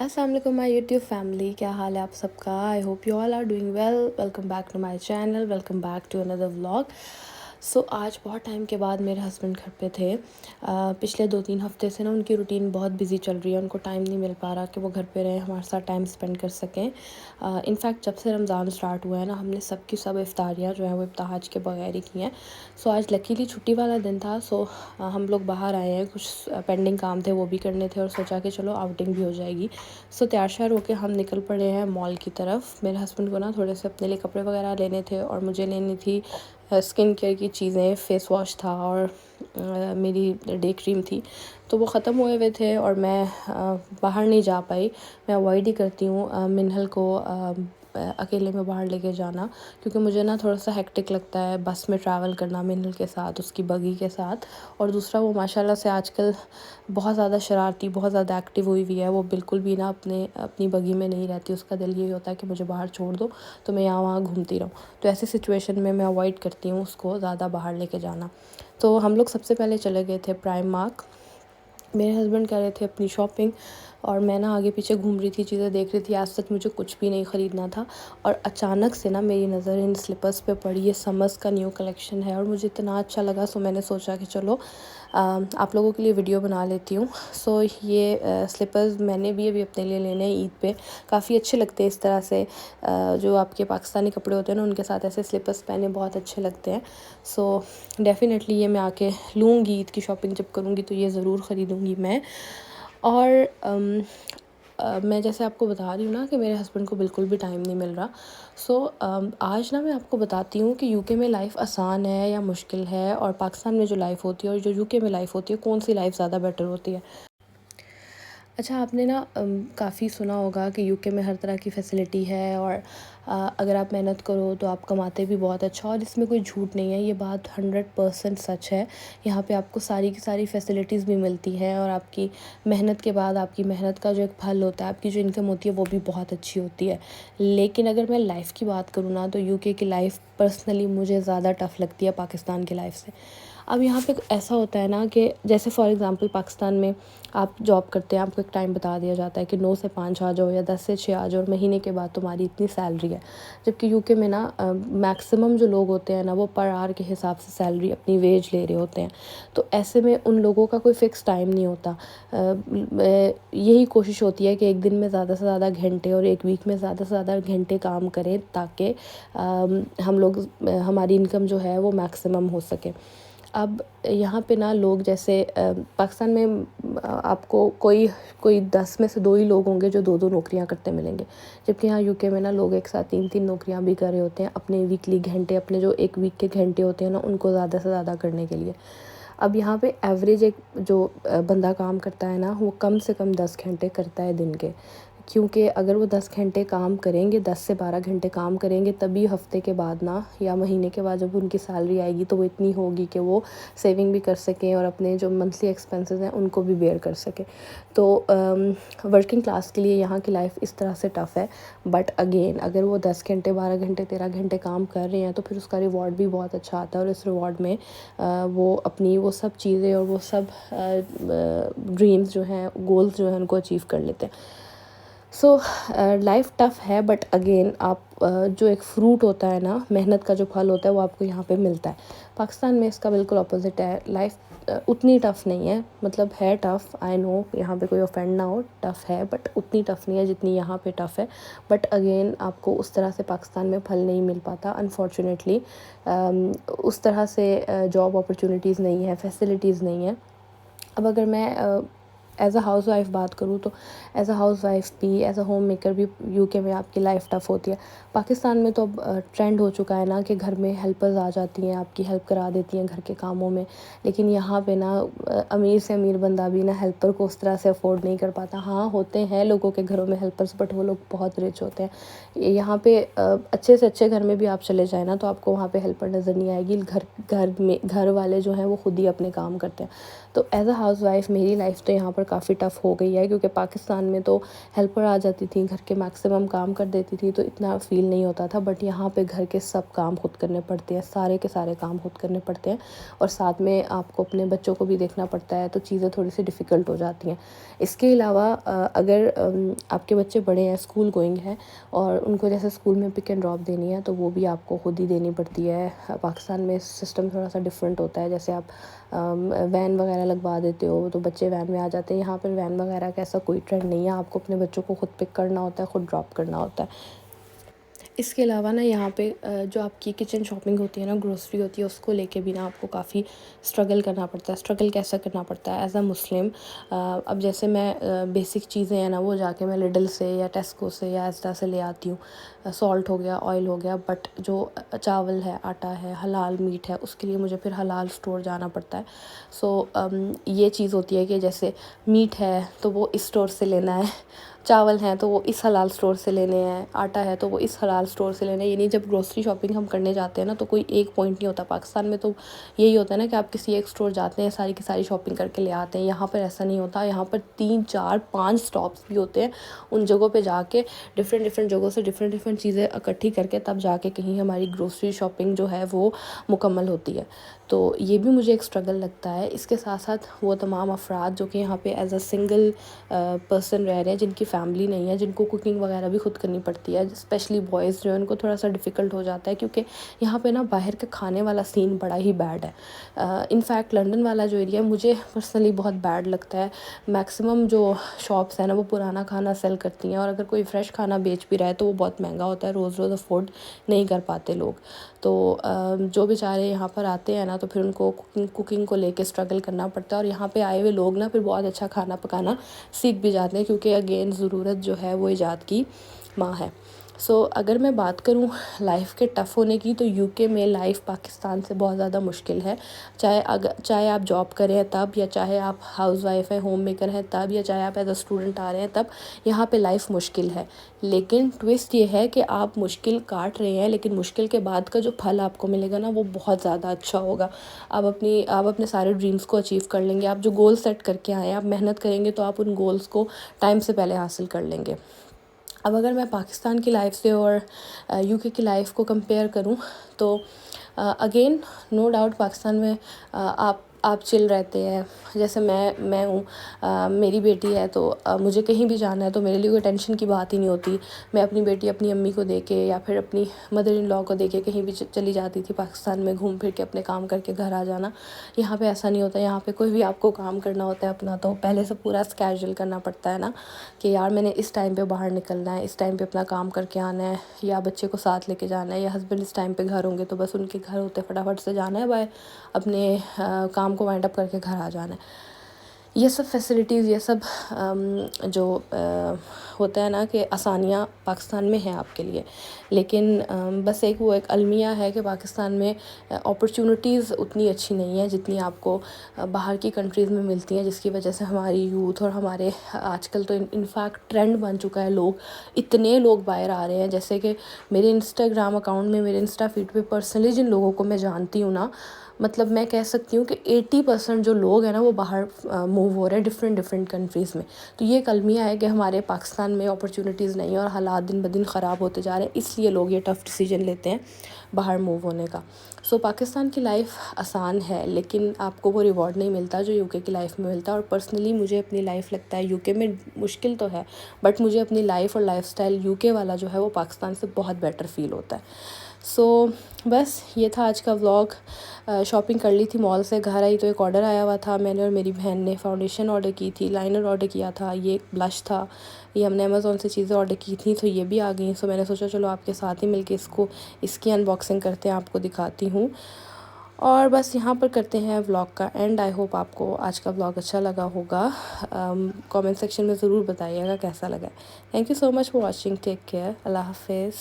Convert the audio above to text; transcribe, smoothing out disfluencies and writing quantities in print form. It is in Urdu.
السلام علیکم مائی یوٹیوب فیملی، کیا حال ہے آپ سب کا؟ I hope you all are doing well. Welcome back to my channel, welcome back to اندر ولاگ. آج بہت ٹائم کے بعد میرے ہسبینڈ گھر پہ تھے. پچھلے 2-3 ہفتے سے نا ان کی روٹین بہت بزی چل رہی ہے. ان کو ٹائم نہیں مل پا رہا کہ وہ گھر پہ رہیں، ہمارے ساتھ ٹائم اسپینڈ کر سکیں. انفیکٹ جب سے رمضان اسٹارٹ ہوا ہے نا، ہم نے سب کی سب افطاریاں جو ہیں وہ ابتہاج کے بغیر ہی کی ہیں. آج لکیلی چھٹی والا دن تھا. ہم لوگ باہر آئے ہیں، کچھ پینڈنگ کام تھے وہ بھی کرنے تھے، اور سوچا کہ چلو آؤٹنگ بھی ہو جائے گی. تیار شیار ہو کے ہم نکل پڑے ہیں مال کی طرف. میرے ہسبینڈ کو نا تھوڑے سے اپنے لیے کپڑے وغیرہ لینے تھے، اور مجھے لینی تھی اسکن کیئر کی چیزیں. فیس واش تھا اور میری ڈے کریم تھی، تو وہ ختم ہوئے تھے اور میں باہر نہیں جا پائی. میں اوائڈ ہی کرتی ہوں منہل کو اکیلے میں باہر لے کے جانا، کیونکہ مجھے نا تھوڑا سا ہیکٹک لگتا ہے بس میں ٹریول کرنا منہل کے ساتھ، اس کی بگی کے ساتھ. اور دوسرا وہ ماشاءاللہ سے آج کل بہت زیادہ شرارتی، بہت زیادہ ایکٹیو ہوئی ہے. وہ بالکل بھی نا اپنی بگی میں نہیں رہتی. اس کا دل یہی ہوتا ہے کہ مجھے باہر چھوڑ دو تو میں یہاں وہاں گھومتی رہوں. تو ایسی سچویشن میں اوائڈ کرتی ہوں اس کو زیادہ باہر لے کے جانا. تو ہم لوگ سب سے پہلے چلے گئے تھے پرائم مارک. میرے ہسبینڈ کہہ رہے تھے اپنی شاپنگ، اور میں نا آگے پیچھے گھوم رہی تھی، چیزیں دیکھ رہی تھی. آج تک مجھے کچھ بھی نہیں خریدنا تھا، اور اچانک سے نا میری نظر ان سلپرس پہ پڑی. یہ سمرس کا نیو کلیکشن ہے اور مجھے اتنا اچھا لگا. میں نے سوچا کہ چلو آپ لوگوں کے لیے ویڈیو بنا لیتی ہوں. یہ سلپرز میں نے بھی ابھی اپنے لیے لینے ہیں عید پہ. کافی اچھے لگتے ہیں اس طرح سے، جو آپ کے پاکستانی کپڑے ہوتے ہیں نا ان کے ساتھ ایسے سلپرس پہنے بہت اچھے لگتے ہیں. ڈیفینیٹلی یہ میں آ کے لوں گی. عید کی شاپنگ جب کروں گی تو یہ ضرور خریدوں گی میں. اور میں جیسے آپ کو بتا رہی ہوں نا کہ میرے ہسبینڈ کو بالکل بھی ٹائم نہیں مل رہا. آج نا میں آپ کو بتاتی ہوں کہ یو کے میں لائف آسان ہے یا مشکل ہے، اور پاکستان میں جو لائف ہوتی ہے اور جو یو کے میں لائف ہوتی ہے، کون سی لائف زیادہ بیٹر ہوتی ہے. اچھا، آپ نے نا کافی سنا ہوگا کہ یو کے میں ہر طرح کی فیسلٹی ہے، اور اگر آپ محنت کرو تو آپ کماتے بھی بہت اچھا. اور اس میں کوئی جھوٹ نہیں ہے، یہ بات 100% سچ ہے. یہاں پہ آپ کو ساری کی ساری فیسلٹیز بھی ملتی ہیں، اور آپ کی محنت کے بعد آپ کی محنت کا جو ایک پھل ہوتا ہے، آپ کی جو انکم ہوتی ہے وہ بھی بہت اچھی ہوتی ہے. لیکن اگر میں لائف کی بات کروں نا، تو یو کے کی لائف پرسنلی مجھے زیادہ ٹف لگتی ہے پاکستان کی لائف سے. اب یہاں پہ ایسا ہوتا ہے نا کہ جیسے فار ایگزامپل پاکستان میں آپ جاب کرتے ہیں، آپ کو ایک ٹائم بتا دیا جاتا ہے کہ 9 سے 5 آ جاؤ یا 10 سے 6 آ جاؤ، اور مہینے کے بعد تمہاری اتنی سیلری ہے. جبکہ یو کے میں نا میکسیمم جو لوگ ہوتے ہیں نا وہ پر آور کے حساب سے سیلری اپنی ویج لے رہے ہوتے ہیں. تو ایسے میں ان لوگوں کا کوئی فکس ٹائم نہیں ہوتا. یہی کوشش ہوتی ہے کہ ایک دن میں زیادہ سے زیادہ گھنٹے اور ایک ویک میں زیادہ سے زیادہ گھنٹے کام کریں، تاکہ ہماری انکم جو ہے وہ میکسیمم ہو سکے. اب یہاں پہ نا لوگ جیسے پاکستان میں آپ کو کوئی 10 میں سے 2 ہی لوگ ہوں گے جو 2 نوکریاں کرتے ملیں گے. جبکہ یہاں یو کے میں نا لوگ ایک ساتھ 3 نوکریاں بھی کر رہے ہوتے ہیں اپنے ویکلی گھنٹے، اپنے جو ایک ویک کے گھنٹے ہوتے ہیں نا ان کو زیادہ سے زیادہ کرنے کے لیے. اب یہاں پہ ایوریج ایک جو بندہ کام کرتا ہے نا، وہ کم سے کم 10 گھنٹے کرتا ہے دن کے. کیونکہ اگر وہ 10 گھنٹے کام کریں گے، 10 سے 12 گھنٹے کام کریں گے، تبھی ہفتے کے بعد نا یا مہینے کے بعد جب ان کی سیلری آئے گی تو وہ اتنی ہوگی کہ وہ سیونگ بھی کر سکیں اور اپنے جو منتھلی ایکسپنسز ہیں ان کو بھی بیئر کر سکیں. تو ورکنگ کلاس کے لیے یہاں کی لائف اس طرح سے ٹف ہے. بٹ اگین اگر وہ 10 گھنٹے 12 گھنٹے 13 گھنٹے کام کر رہے ہیں تو پھر اس کا ریوارڈ بھی بہت اچھا آتا ہے. اور اس ریوارڈ میں وہ اپنی وہ سب چیزیں اور وہ سب ڈریمز جو ہیں، گولز جو ہیں، ان کو اچیو کر لیتے ہیں. لائف ٹف ہے، بٹ اگین آپ جو ایک فروٹ ہوتا ہے نا، محنت کا جو پھل ہوتا ہے وہ آپ کو یہاں پہ ملتا ہے. پاکستان میں اس کا بالکل اپوزٹ ہے. لائف اتنی ٹف نہیں ہے، مطلب ہے ٹف، آئی نو، یہاں پہ کوئی اوفینڈ نہ ہو، ٹف ہے بٹ اتنی ٹف نہیں ہے جتنی یہاں پہ ٹف ہے. بٹ اگین آپ کو اس طرح سے پاکستان میں پھل نہیں مل پاتا انفارچونیٹلی. اس طرح سے جاب اپرچونیٹیز نہیں ہے، فیسلٹیز نہیں ہیں. اب اگر میں ایز اے ہاؤس وائف بات کروں تو ایز اے ہاؤس وائف بھی، ایز اے ہوم میکر بھی یو کے میں آپ کی لائف ٹف ہوتی ہے. پاکستان میں تو اب ٹرینڈ ہو چکا ہے نا کہ گھر میں ہیلپرز آ جاتی ہیں، آپ کی ہیلپ کرا دیتی ہیں گھر کے کاموں میں. لیکن یہاں پہ نا امیر سے امیر بندہ بھی نا ہیلپر کو اس طرح سے افورڈ نہیں کر پاتا. ہاں ہوتے ہیں لوگوں کے گھروں میں ہیلپرز، بٹ وہ لوگ بہت رچ ہوتے ہیں. یہاں پہ اچھے سے اچھے گھر میں بھی آپ چلے جائیں نا تو آپ کو وہاں پہ ہیلپر نظر نہیں آئے گی. گھر والے جو ہیں وہ خود ہی اپنے کام کرتے ہیں. تو ایز اے ہاؤس وائف میری لائف تو یہاں پر پر کافی ٹف ہو گئی ہے، کیونکہ پاکستان میں تو ہیلپر آ جاتی تھیں، گھر کے میکسیمم کام کر دیتی تھی تو اتنا فیل نہیں ہوتا تھا، بٹ یہاں پہ گھر کے سب کام خود کرنے پڑتے ہیں، سارے کے سارے کام خود کرنے پڑتے ہیں، اور ساتھ میں آپ کو اپنے بچوں کو بھی دیکھنا پڑتا ہے، تو چیزیں تھوڑی سی ڈیفیکلٹ ہو جاتی ہیں۔ اس کے علاوہ اگر آپ کے بچے بڑے ہیں، اسکول گوئنگ ہیں، اور ان کو جیسے اسکول میں پک اینڈ ڈراپ دینی ہے تو وہ بھی آپ کو خود ہی دینی پڑتی ہے۔ پاکستان میں سسٹم تھوڑا سا ڈفرینٹ ہوتا ہے، جیسے آپ وین وغیرہ لگوا دیتے ہو تو بچے وین میں آ جاتے ہیں، یہاں پر وین وغیرہ کا ایسا کوئی ٹرینڈ نہیں ہے، آپ کو اپنے بچوں کو خود پک کرنا ہوتا ہے، خود ڈراپ کرنا ہوتا ہے۔ اس کے علاوہ نا یہاں پہ جو آپ کی کچن شاپنگ ہوتی ہے نا، گروسری ہوتی ہے، اس کو لے کے بھی نا آپ کو کافی اسٹرگل کرنا پڑتا ہے۔ اسٹرگل کیسا کرنا پڑتا ہے ایز اے مسلم؟ اب جیسے میں بیسک چیزیں ہیں نا وہ جا کے میں لڈل سے یا ٹیسکو سے یا ایسٹا سے لے آتی ہوں، سالٹ ہو گیا، آئل ہو گیا، بٹ جو چاول ہے، آٹا ہے، حلال میٹ ہے، اس کے لیے مجھے پھر حلال اسٹور جانا پڑتا ہے۔ سو یہ چیز ہوتی ہے کہ جیسے میٹ ہے تو وہ اس اسٹور سے لینا ہے، چاول ہیں تو وہ اس حلال اسٹور سے لینے ہیں، آٹا ہے تو وہ اس حلال اسٹور سے لینے ہیں۔ یعنی جب گروسری شاپنگ ہم کرنے جاتے ہیں نا تو کوئی ایک پوائنٹ نہیں ہوتا۔ پاکستان میں تو یہی ہوتا ہے نا کہ آپ کسی ایک اسٹور جاتے ہیں، ساری کی ساری شاپنگ کر کے لے آتے ہیں، یہاں پر ایسا نہیں ہوتا۔ یہاں پر 3 4 5 اسٹاپس بھی ہوتے ہیں، ان جگہوں پہ جا کے ڈفرینٹ جگہوں سے ڈفرینٹ چیزیں اکٹھی کر کے تب جا کے کہیں ہماری گروسری شاپنگ جو ہے وہ مکمل ہوتی ہے۔ تو یہ بھی مجھے ایک اسٹرگل لگتا ہے۔ اس کے ساتھ ساتھ وہ تمام افراد جو کہ یہاں پہ ایز اے سنگل پرسن رہ رہے ہیں، جن کی فیملی نہیں ہے، جن کو کوکنگ وغیرہ بھی خود کرنی پڑتی ہے، اسپیشلی بوائز جو ہیں ان کو تھوڑا سا ڈیفیکلٹ ہو جاتا ہے، کیونکہ یہاں پہ نا باہر کے کھانے والا سین بڑا ہی بیڈ ہے۔ انفیکٹ لنڈن والا جو ایریا ہے مجھے پرسنلی بہت بیڈ لگتا ہے۔ میکسیمم جو شاپس ہیں نا وہ پرانا کھانا سیل کرتی ہیں، اور اگر کوئی فریش کھانا بیچ بھی رہا ہے تو وہ بہت مہنگا ہوتا ہے، روز روز افورڈ نہیں کر پاتے لوگ۔ تو جو بیچارے یہاں پر آتے ہیں نا تو پھر ان کو کوکنگ کو لے کے اسٹرگل کرنا پڑتا ہے، اور یہاں پہ آئے ہوئے لوگ نا پھر بہت اچھا کھانا پکانا سیکھ بھی جاتے ہیں، کیونکہ اگین ضرورت جو ہے وہ ایجاد کی ماں ہے۔ سو اگر میں بات کروں لائف کے ٹف ہونے کی، تو یو کے میں لائف پاکستان سے بہت زیادہ مشکل ہے، چاہے آپ جاب کریں تب، یا چاہے آپ ہاؤس وائف ہیں، ہوم میکر ہیں تب، یا چاہے آپ ایز اے اسٹوڈنٹ آ رہے ہیں تب، یہاں پہ لائف مشکل ہے۔ لیکن ٹوسٹ یہ ہے کہ آپ مشکل کاٹ رہے ہیں، لیکن مشکل کے بعد کا جو پھل آپ کو ملے گا نا وہ بہت زیادہ اچھا ہوگا۔ آپ اپنے سارے ڈریمز کو اچیو کر لیں گے، آپ جو گول سیٹ کر کے آئے ہیں، آپ محنت کریں گے تو آپ ان گولز کو ٹائم سے پہلے حاصل کر لیں گے۔ اب اگر میں پاکستان کی لائف سے اور یو کے کی لائف کو کمپیئر کروں تو اگین نو ڈاؤٹ پاکستان میں آپ چل رہتے ہیں، جیسے میں ہوں، میری بیٹی ہے تو مجھے کہیں بھی جانا ہے تو میرے لیے کوئی ٹینشن کی بات ہی نہیں ہوتی۔ میں اپنی بیٹی اپنی امی کو دے کے یا پھر اپنی مدر ان لا کو دے کے کہیں بھی چلی جاتی تھی پاکستان میں، گھوم پھر کے اپنے کام کر کے گھر آ جانا۔ یہاں پہ ایسا نہیں ہوتا، یہاں پہ کوئی بھی آپ کو کام کرنا ہوتا ہے اپنا تو پہلے سے پورا اسکیجول کرنا پڑتا ہے نا، کہ یار میں نے اس ٹائم پہ باہر نکلنا ہے، اس ٹائم پہ اپنا کام کر کے آنا ہے، یا بچے کو ساتھ لے کے جانا ہے، یا ہسبینڈ اس ٹائم پہ گھر ہوں گے تو بس ان کے گھر ہوتے فٹافٹ سے جانا ہے، بائے اپنے کام کو وائنڈ اپ کر کے گھر آ جانا ہے۔ یہ سب فیسلٹیز، یہ سب جو ہوتا ہے نا کہ آسانیاں پاکستان میں ہیں آپ کے لیے، لیکن بس وہ ایک المیہ ہے کہ پاکستان میں اپرچونٹیز اتنی اچھی نہیں ہیں جتنی آپ کو باہر کی کنٹریز میں ملتی ہیں، جس کی وجہ سے ہماری یوتھ اور ہمارے آج کل تو انفیکٹ ٹرینڈ بن چکا ہے، اتنے لوگ باہر آ رہے ہیں، جیسے کہ میرے انسٹاگرام اکاؤنٹ میں، میرے انسٹا فیڈ پہ پرسنلی جن لوگوں کو میں جانتی ہوں نا، مطلب میں کہہ سکتی ہوں کہ 80% جو لوگ ہیں نا وہ باہر موو ہو رہے ہیں ڈفرینٹ کنٹریز میں۔ تو یہ ایک المیہ ہے کہ ہمارے پاکستان میں اپرچونٹیز نہیں ہیں، اور حالات دن بدن خراب ہوتے جا رہے ہیں، اس لیے لوگ یہ ٹف ڈیسیجن لیتے ہیں باہر موو ہونے کا۔ سو پاکستان کی لائف آسان ہے، لیکن آپ کو وہ ریوارڈ نہیں ملتا جو یو کے کی لائف میں ملتا ہے، اور پرسنلی مجھے اپنی لائف لگتا ہے یو کے میں مشکل تو ہے، بٹ مجھے اپنی لائف اور لائف سٹائل یو کے والا جو ہے وہ پاکستان سے بہت بیٹر فیل ہوتا ہے۔ سو بس یہ تھا آج کا ولاگ۔ شاپنگ کر لی تھی مال سے، گھر آئی تو ایک آرڈر آیا ہوا تھا، میں نے اور میری بہن نے فاؤنڈیشن آرڈر کی تھی، لائنر آرڈر کیا تھا، یہ بلش تھا، یہ ہم نے امیزون سے چیزیں آرڈر کی تھیں تو یہ بھی آ گئیں۔ سو میں نے سوچا چلو آپ کے ساتھ ہی مل کے اس کی انباکسنگ کرتے ہیں، آپ کو دکھاتی ہوں، اور بس یہاں پر کرتے ہیں ولاگ کا اینڈ۔ آئی ہوپ آپ کو آج کا ولاگ اچھا لگا ہوگا، کامنٹ سیکشن میں ضرور بتائیے گا کیسا لگا ہے۔ Thank you so much for watching, take care, اللہ حافظ۔